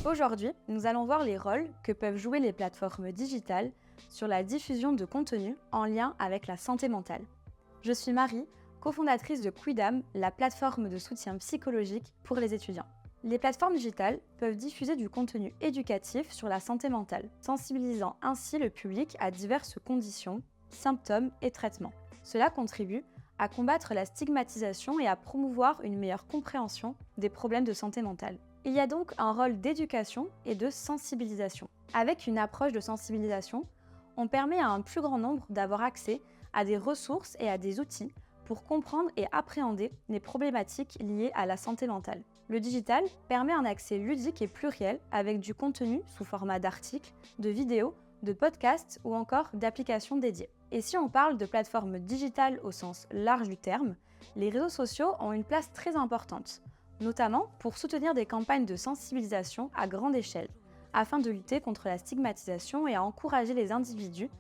Aujourd'hui, nous allons voir les rôles que peuvent jouer les plateformes digitales sur la diffusion de contenu en lien avec la santé mentale. Je suis Marie, cofondatrice de Quidam, la plateforme de soutien psychologique pour les étudiants. Les plateformes digitales peuvent diffuser du contenu éducatif sur la santé mentale, sensibilisant ainsi le public à diverses conditions, symptômes et traitements. Cela contribue à combattre la stigmatisation et à promouvoir une meilleure compréhension des problèmes de santé mentale. Il y a donc un rôle d'éducation et de sensibilisation. Avec une approche de sensibilisation, on permet à un plus grand nombre d'avoir accès à des ressources et à des outils pour comprendre et appréhender les problématiques liées à la santé mentale. Le digital permet un accès ludique et pluriel avec du contenu sous format d'articles, de vidéos, de podcasts ou encore d'applications dédiées. Et si on parle de plateformes digitales au sens large du terme, les réseaux sociaux ont une place très importante, notamment pour soutenir des campagnes de sensibilisation à grande échelle, afin de lutter contre la stigmatisation et à encourager les individus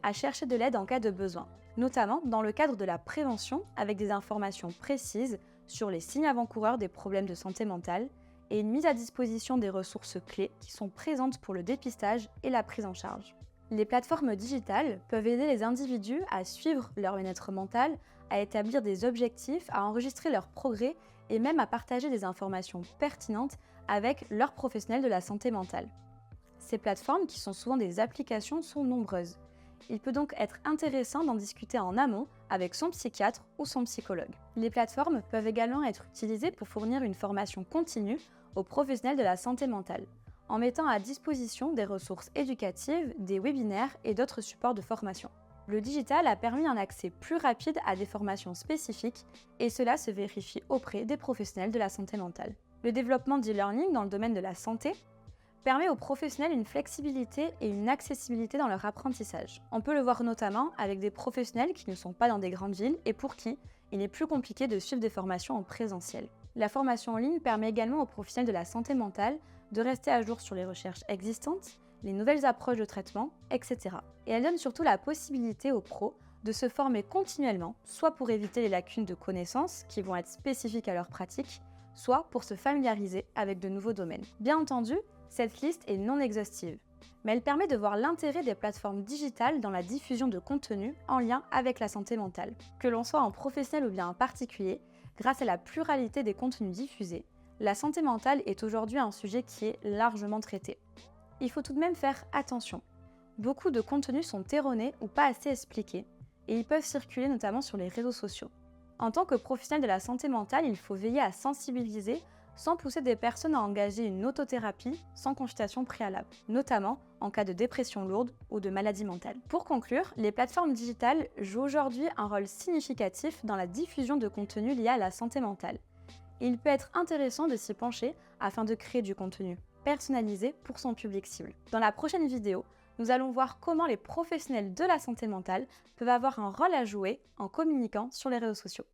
à chercher de l'aide en cas de besoin, notamment dans le cadre de la prévention avec des informations précises sur les signes avant-coureurs des problèmes de santé mentale et une mise à disposition des ressources clés qui sont présentes pour le dépistage et la prise en charge. Les plateformes digitales peuvent aider les individus à suivre leur bien-être mental, à établir des objectifs, à enregistrer leurs progrès et même à partager des informations pertinentes avec leurs professionnels de la santé mentale. Ces plateformes, qui sont souvent des applications, sont nombreuses. Il peut donc être intéressant d'en discuter en amont avec son psychiatre ou son psychologue. Les plateformes peuvent également être utilisées pour fournir une formation continue aux professionnels de la santé mentale, en mettant à disposition des ressources éducatives, des webinaires et d'autres supports de formation. Le digital a permis un accès plus rapide à des formations spécifiques et cela se vérifie auprès des professionnels de la santé mentale. Le développement d'e-learning dans le domaine de la santé permet aux professionnels une flexibilité et une accessibilité dans leur apprentissage. On peut le voir notamment avec des professionnels qui ne sont pas dans des grandes villes et pour qui il est plus compliqué de suivre des formations en présentiel. La formation en ligne permet également aux professionnels de la santé mentale de rester à jour sur les recherches existantes, les nouvelles approches de traitement, etc. Et elle donne surtout la possibilité aux pros de se former continuellement, soit pour éviter les lacunes de connaissances qui vont être spécifiques à leur pratique, soit pour se familiariser avec de nouveaux domaines. Bien entendu, cette liste est non exhaustive, mais elle permet de voir l'intérêt des plateformes digitales dans la diffusion de contenu en lien avec la santé mentale. Que l'on soit un professionnel ou bien un particulier, grâce à la pluralité des contenus diffusés, la santé mentale est aujourd'hui un sujet qui est largement traité. Il faut tout de même faire attention. Beaucoup de contenus sont erronés ou pas assez expliqués, et ils peuvent circuler notamment sur les réseaux sociaux. En tant que professionnel de la santé mentale, il faut veiller à sensibiliser sans pousser des personnes à engager une autothérapie sans consultation préalable, notamment en cas de dépression lourde ou de maladie mentale. Pour conclure, les plateformes digitales jouent aujourd'hui un rôle significatif dans la diffusion de contenus liés à la santé mentale. Et il peut être intéressant de s'y pencher afin de créer du contenu personnalisé pour son public cible. Dans la prochaine vidéo, nous allons voir comment les professionnels de la santé mentale peuvent avoir un rôle à jouer en communiquant sur les réseaux sociaux.